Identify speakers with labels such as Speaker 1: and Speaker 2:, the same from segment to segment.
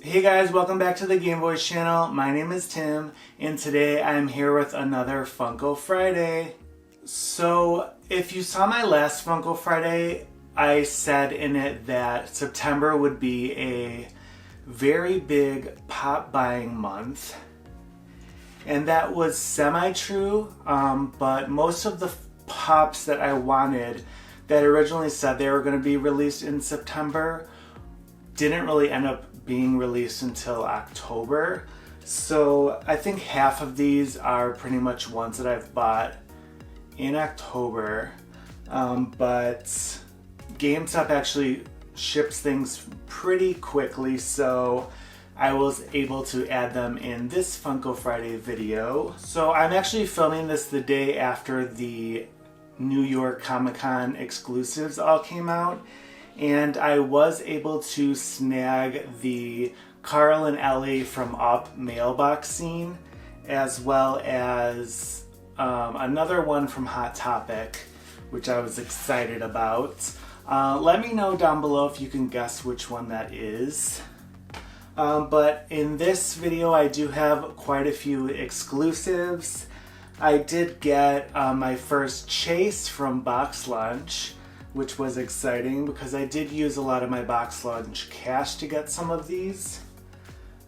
Speaker 1: Hey guys, welcome back to the Gaymeboyz channel. My name is Tim, and today I'm here with another Funko Friday. So, if you saw my last Funko Friday, I said in it that September would be a very big pop buying month. And that was semi-true, but most of the pops that I wanted that originally said they were going to be released in September didn't really end up being released until October. So I think half of these are pretty much ones that I've bought in October, but GameStop actually ships things pretty quickly, so I was able to add them in this Funko Friday video. So I'm actually filming this the day after the New York Comic-Con exclusives all came out, and I was able to snag the Carl and Ellie from Up mailbox scene, as well as another one from Hot Topic, which I was excited about. Let me know down below if you can guess which one that is. But in this video I do have quite a few exclusives. I did get my first chase from Box Lunch, which was exciting because I did use a lot of my Box Lunch cash to get some of these.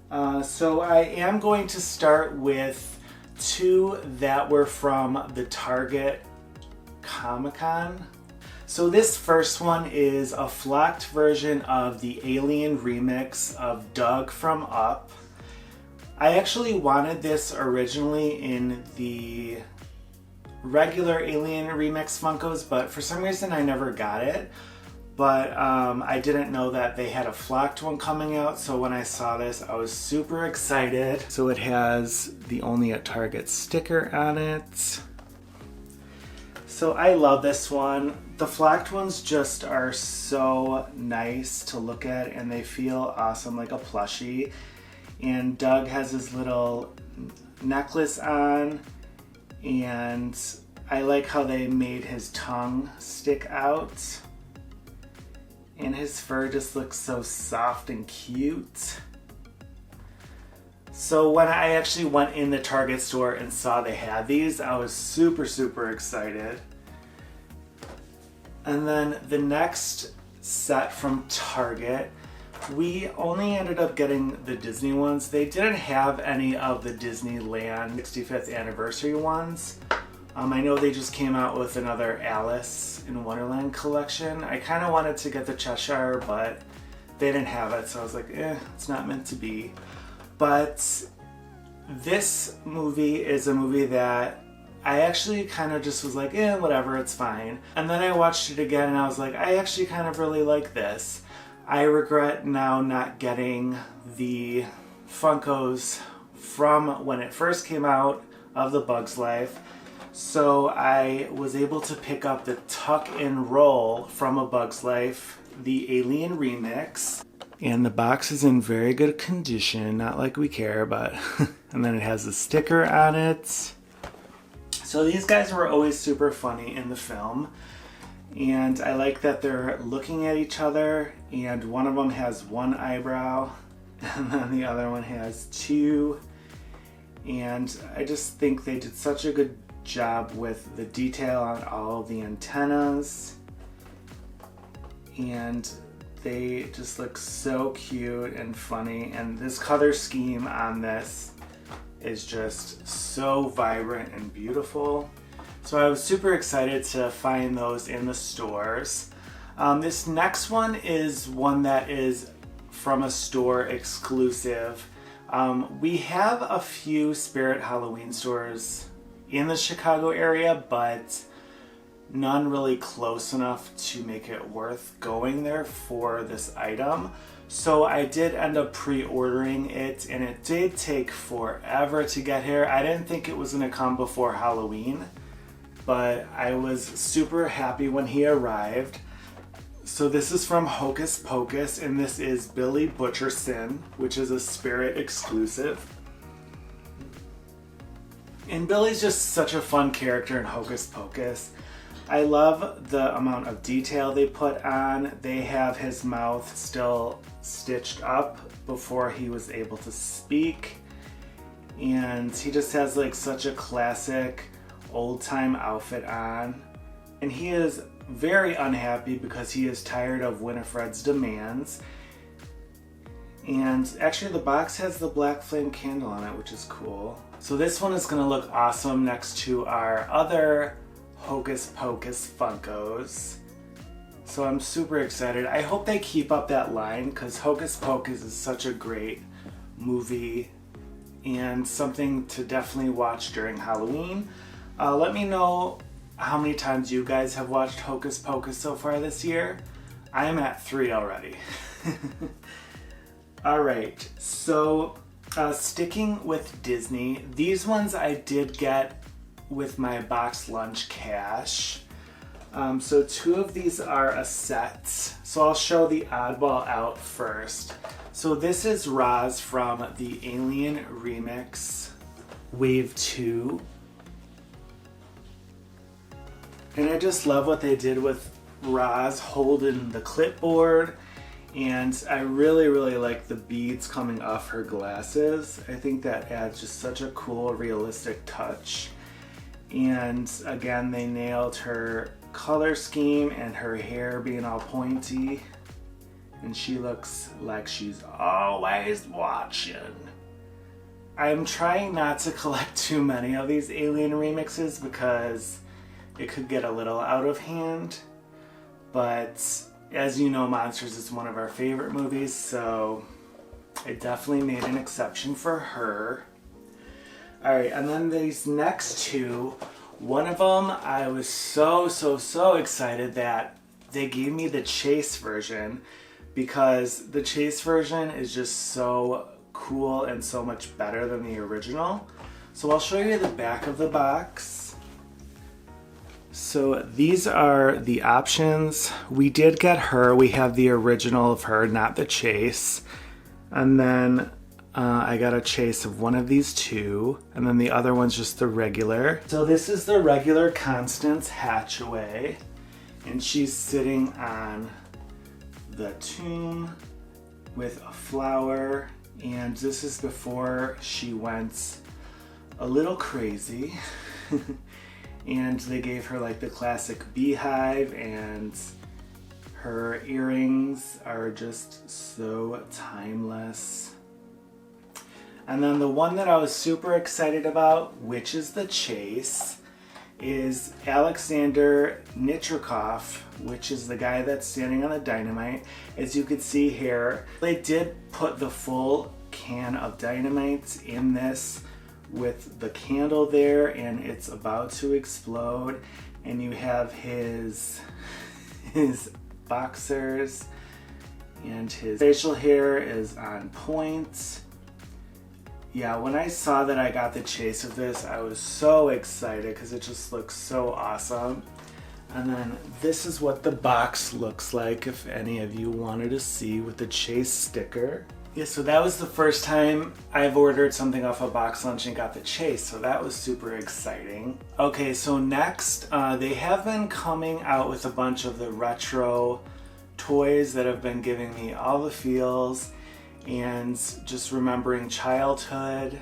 Speaker 1: So I am going to start with two that were from the Target Comic-Con. So this first one is a flocked version of the Alien remix of Doug from Up. I actually wanted this originally in the regular Alien remix Funkos, but for some reason I never got it. But I didn't know that they had a flocked one coming out, so when I saw this I was super excited. So it has the Only at Target sticker on it. So I love this one. The flocked ones just are so nice to look at, and they feel awesome, like a plushie. And Doug has his little necklace on, and I like how they made his tongue stick out. And his fur just looks so soft and cute. So when I actually went in the Target store and saw they had these, I was super excited. And then the next set from Target, we only ended up getting the Disney ones. They didn't have any of the Disneyland 65th anniversary ones. I know they just came out with another Alice in Wonderland collection. I kind of wanted to get the Cheshire, but they didn't have it, so I was like, it's not meant to be. But this movie is a movie that I actually kind of just was like, whatever, it's fine. And then I watched it again and I was like, I actually kind of really like this. I regret now not getting the Funkos from when it first came out of The Bug's Life. So I was able to pick up the Tuck and Roll from A Bug's Life, the Alien remix. And the box is in very good condition, not like we care, but and then it has a sticker on it. So these guys were always super funny in the film. And I like that they're looking at each other, and one of them has one eyebrow and then the other one has two. And I just think they did such a good job with the detail on all of the antennas, and they just look so cute and funny. And this color scheme on this is just so vibrant and beautiful. So I was super excited to find those in the stores. This next one is one that is from a store exclusive. We have a few Spirit Halloween stores in the Chicago area, but none really close enough to make it worth going there for this item. So I did end up pre-ordering it, and it did take forever to get here. I didn't think it was going to come before Halloween, but I was super happy when he arrived. So this is from Hocus Pocus, and this is Billy Butcherson, which is a Spirit exclusive. And Billy's just such a fun character in Hocus Pocus. I love the amount of detail they put on. They have his mouth still stitched up before he was able to speak. And he just has like such a classic old-time outfit on. And he is very unhappy because he is tired of Winifred's demands. And actually the box has the black flame candle on it, which is cool. So this one is gonna look awesome next to our other Hocus Pocus Funkos. So I'm super excited. I hope they keep up that line because Hocus Pocus is such a great movie and something to definitely watch during Halloween. Let me know how many times you guys have watched Hocus Pocus so far this year. I'm at 3 already. Alright, so sticking with Disney, these ones I did get with my box lunch cash. So 2 of these are a set. So I'll show the oddball out first. So this is Roz from the Alien Remix Wave 2. And I just love what they did with Roz holding the clipboard. And I really like the beads coming off her glasses. I think that adds just such a cool, realistic touch. And again, they nailed her color scheme and her hair being all pointy. And she looks like she's always watching. I'm trying not to collect too many of these Alien remixes because it could get a little out of hand. But as you know, Monsters is one of our favorite movies, so I definitely made an exception for her. Alright, and then these next 2, one of them I was so excited that they gave me the Chase version because the Chase version is just so cool and so much better than the original. So I'll show you the back of the box. So these are the options. We did get her. We have the original of her, not the Chase. And then I got a Chase of one of these 2. And then the other one's just the regular. So this is the regular Constance Hatchway. And she's sitting on the tomb with a flower. And this is before she went a little crazy. And they gave her like the classic beehive, and her earrings are just so timeless. And then the one that I was super excited about, which is the Chase, is Alexander Nitrikov, which is the guy that's standing on the dynamite. As you can see here, they did put the full can of dynamite in this with the candle there, and it's about to explode. And you have his boxers, and his facial hair is on point. Yeah, when I saw that I got the Chase of this, I was so excited because it just looks so awesome. And then this is what the box looks like if any of you wanted to see, with the Chase sticker. Yeah, so that was the first time I've ordered something off a box lunch and got the Chase, so that was super exciting. Okay, so next, they have been coming out with a bunch of the retro toys that have been giving me all the feels and just remembering childhood.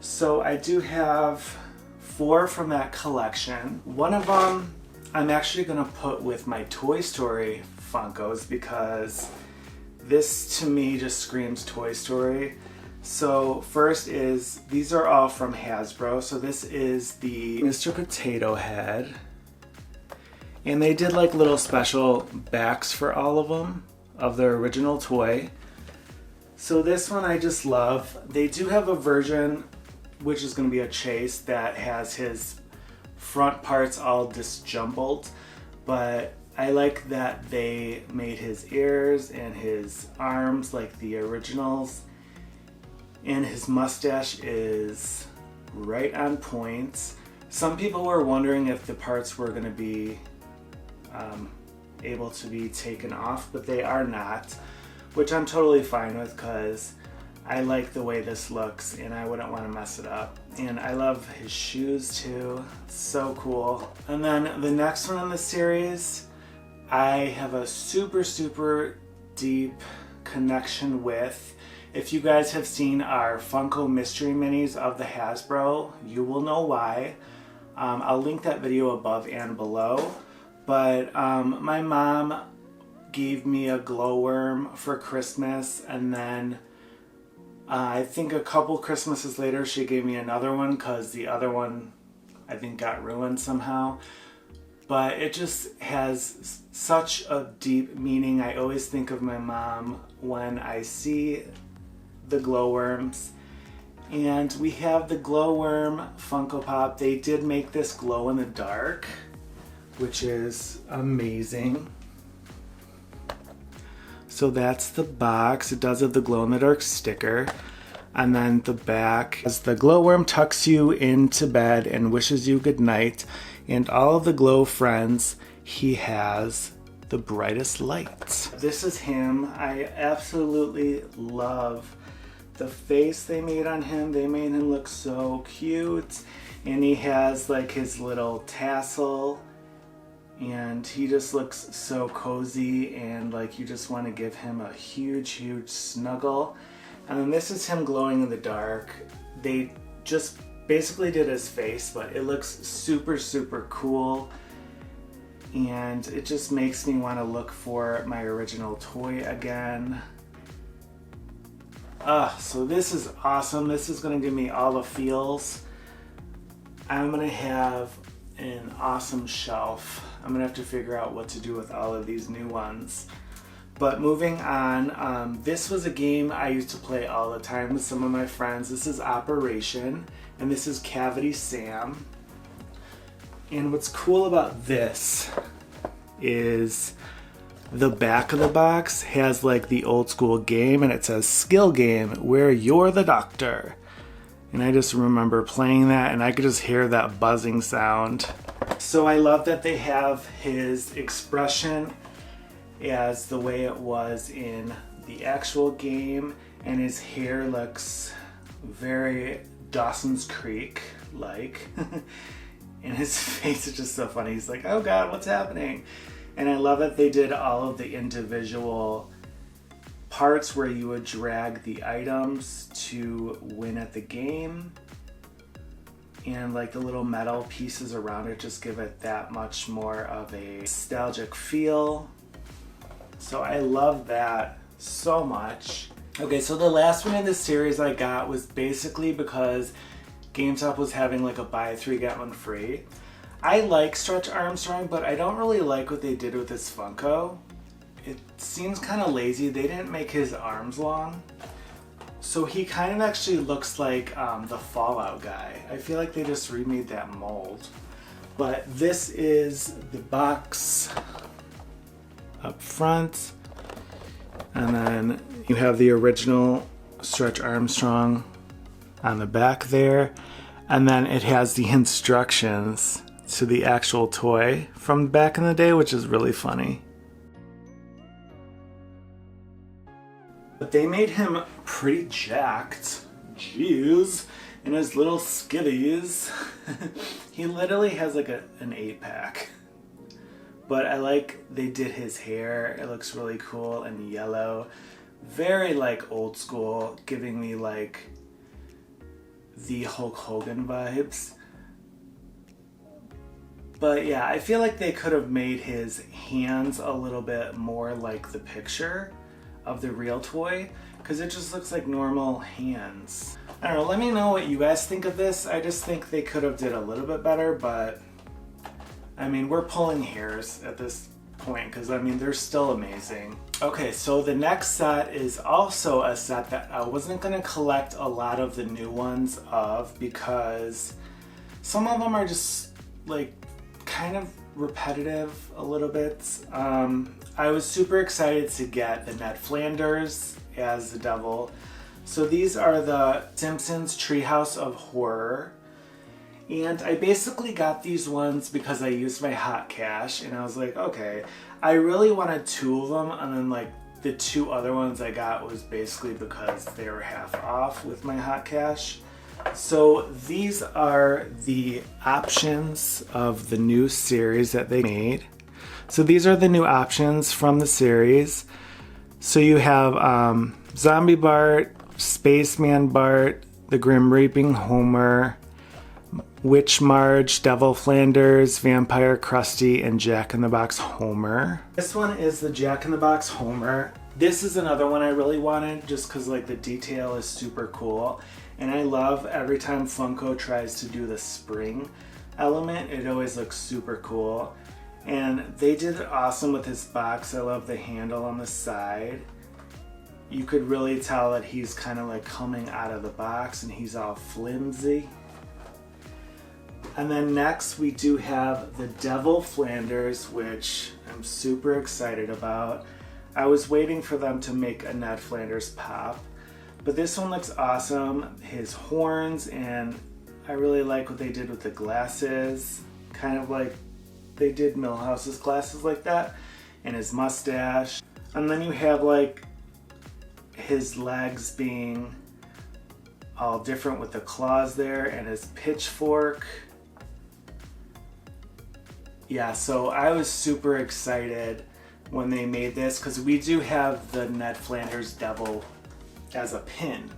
Speaker 1: So I do have 4 from that collection. One of them I'm actually gonna put with my Toy Story Funkos because this to me just screams Toy Story. So first is, these are all from Hasbro. So this is the Mr. Potato Head. And they did like little special backs for all of them of their original toy. So this one I just love. They do have a version, which is going to be a Chase, that has his front parts all disjumbled, but I like that they made his ears and his arms like the originals, and his mustache is right on point. Some people were wondering if the parts were going to be able to be taken off, but they are not, which I'm totally fine with because I like the way this looks and I wouldn't want to mess it up. And I love his shoes too, so cool. And then the next one in the series, I have a super deep connection with. If you guys have seen our Funko Mystery Minis of the Hasbro, you will know why. I'll link that video above and below. But my mom gave me a glowworm for Christmas, and then I think a couple Christmases later she gave me another one because the other one I think got ruined somehow. But it just has such a deep meaning. I always think of my mom when I see the glowworms. And we have the glowworm Funko Pop. They did make this glow in the dark, which is amazing. So that's the box. It does have the glow in the dark sticker. And then the back, as the glowworm tucks you into bed and wishes you good night, and all of the glow friends, he has the brightest lights. This is him. I absolutely love the face they made on him. They made him look so cute. And he has like his little tassel, and he just looks so cozy, and like you just want to give him a huge, huge snuggle. And then this is him glowing in the dark. They just basically did his face, but it looks super, super cool. And it just makes me want to look for my original toy again. So this is awesome. This is going to give me all the feels. I'm going to have an awesome shelf. I'm going to have to figure out what to do with all of these new ones. But moving on, this was a game I used to play all the time with some of my friends. This is Operation, and this is Cavity Sam. And what's cool about this is the back of the box has like the old school game, and it says skill game where you're the doctor. And I just remember playing that, and I could just hear that buzzing sound. So I love that they have his expression as the way it was in the actual game, and his hair looks very Dawson's Creek like. And his face is just so funny. He's like, oh god, what's happening? And I love that they did all of the individual parts where you would drag the items to win at the game. And like the little metal pieces around it just give it that much more of a nostalgic feel. So I love that so much. Okay, so the last one in this series I got was basically because GameStop was having like a buy 3 get 1 free. I like Stretch Armstrong, but I don't really like what they did with this Funko. It seems kind of lazy. They didn't make his arms long. So he kind of actually looks like the Fallout guy. I feel like they just remade that mold. But this is the box up front, and then you have the original Stretch Armstrong on the back there, and then it has the instructions to the actual toy from back in the day, which is really funny. But they made him pretty jacked. Jeez. In his little skivvies. He literally has like an 8-pack. But I like they did his hair. It looks really cool and yellow. Very like old school, giving me like the Hulk Hogan vibes. But yeah, I feel like they could have made his hands a little bit more like the picture of the real toy, because it just looks like normal hands. I don't know, let me know what you guys think of this. I just think they could have did a little bit better, but I mean, we're pulling hairs at this point because I mean, they're still amazing. Okay, so the next set is also a set that I wasn't going to collect a lot of the new ones of, because some of them are just like kind of repetitive a little bit. I was super excited to get the Ned Flanders as the devil. So these are the Simpsons Treehouse of Horror. And I basically got these ones because I used my hot cash, and I was like, okay, I really wanted 2 of them, and then like the 2 other ones I got was basically because they were half off with my hot cash. So these are the options of the new series that they made. So these are the new options from the series. So you have Zombie Bart, Spaceman Bart, the Grim Reaping Homer, Witch Marge, Devil Flanders, Vampire Crusty, and Jack in the Box Homer. This one is the Jack in the Box Homer. This is another one I really wanted just because like the detail is super cool. And I love every time Funko tries to do the spring element, it always looks super cool. And they did it awesome with his box. I love the handle on the side. You could really tell that he's kind of like coming out of the box and he's all flimsy. And then next we do have the Devil Flanders, which I'm super excited about. I was waiting for them to make a Ned Flanders pop, but this one looks awesome. His horns, and I really like what they did with the glasses, kind of like they did Milhouse's glasses like that, and his mustache. And then you have like his legs being all different with the claws there, and his pitchfork. Yeah, so I was super excited when they made this because we do have the Ned Flanders Devil as a pin,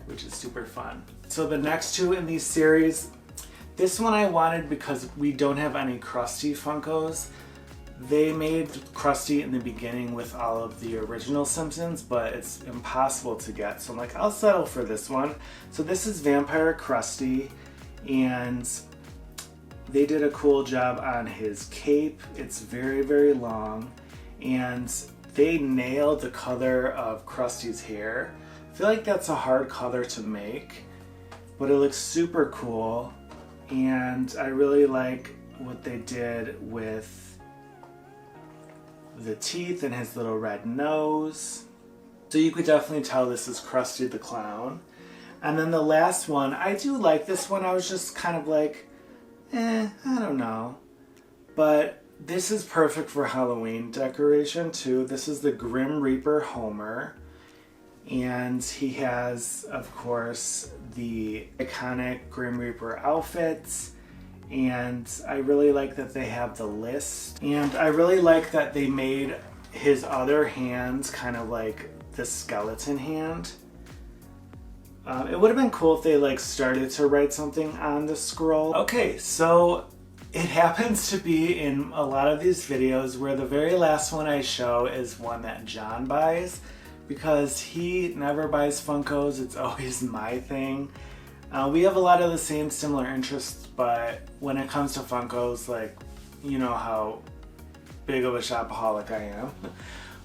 Speaker 1: which is super fun. So the next two in these series, this one I wanted because we don't have any Crusty Funkos. They made Crusty in the beginning with all of the original Simpsons, but it's impossible to get. So I'm like, I'll settle for this one. So this is Vampire Crusty, and they did a cool job on his cape. It's very, very long, and they nailed the color of Krusty's hair. I feel like that's a hard color to make, but it looks super cool, and I really like what they did with the teeth and his little red nose. So you could definitely tell this is Krusty the Clown. And then the last one, I do like this one. I was just kind of like, I don't know. But this is perfect for Halloween decoration too. This is the Grim Reaper Homer. And he has, of course, the iconic Grim Reaper outfits. And I really like that they have the list. And I really like that they made his other hands kind of like the skeleton hand. It would have been cool if they like started to write something on the scroll. Okay, so it happens to be in a lot of these videos where the very last one I show is one that John buys, because he never buys Funkos. It's always my thing. We have a lot of the same similar interests, but when it comes to Funkos, like, you know how big of a shopaholic I am.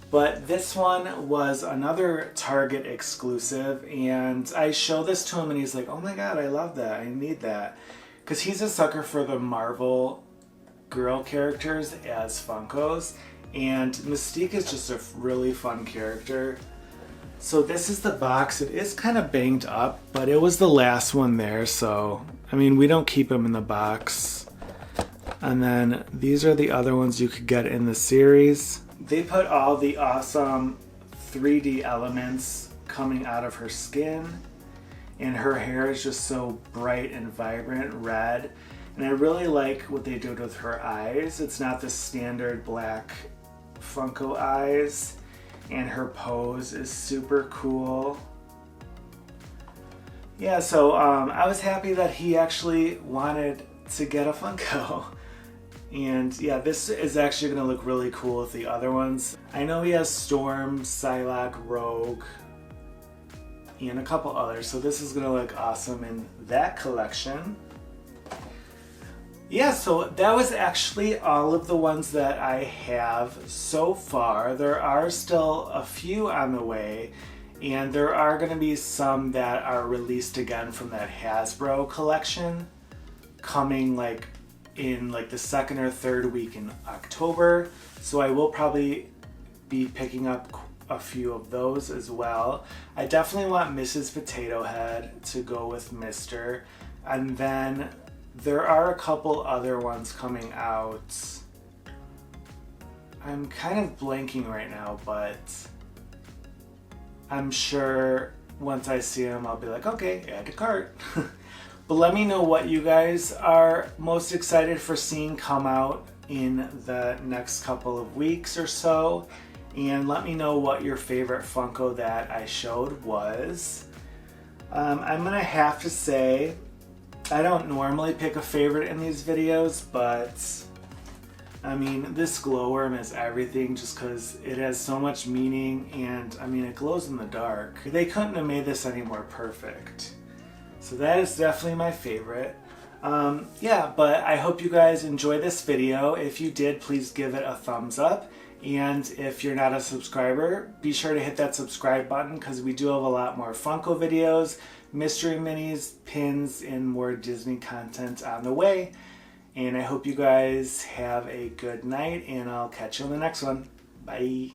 Speaker 1: But this one was another Target exclusive, and I showed this to him and he's like, oh my god, I love that, I need that. Because he's a sucker for the Marvel girl characters as Funkos, and Mystique is just a really fun character. So this is the box. It is kind of banged up, but it was the last one there, so I mean, we don't keep them in the box. And then these are the other ones you could get in the series. They put all the awesome 3D elements coming out of her skin, and her hair is just so bright and vibrant red. And I really like what they did with her eyes. It's not the standard black Funko eyes, and her pose is super cool. Yeah, so I was happy that he actually wanted to get a Funko. And yeah, this is actually going to look really cool with the other ones. I know he has Storm, Psylocke, Rogue, and a couple others, so this is going to look awesome in that collection. Yeah, so that was actually all of the ones that I have so far. There are still a few on the way, and there are going to be some that are released again from that Hasbro collection coming like in like the second or third week in October. So I will probably be picking up a few of those as well. I definitely want Mrs. Potato Head to go with Mr. And then there are a couple other ones coming out. I'm kind of blanking right now, but I'm sure once I see them, I'll be like, okay, add to cart. But let me know what you guys are most excited for seeing come out in the next couple of weeks or so. and let me know what your favorite Funko that I showed was. I'm gonna have to say, I don't normally pick a favorite in these videos, but I mean, this glowworm is everything just because it has so much meaning, and I mean, it glows in the dark. They couldn't have made this any more perfect. So that is definitely my favorite. Yeah, but I hope you guys enjoyed this video. If you did, please give it a thumbs up. And if you're not a subscriber, be sure to hit that subscribe button because we do have a lot more Funko videos, mystery minis, pins, and more Disney content on the way. And I hope you guys have a good night, and I'll catch you on the next one. Bye.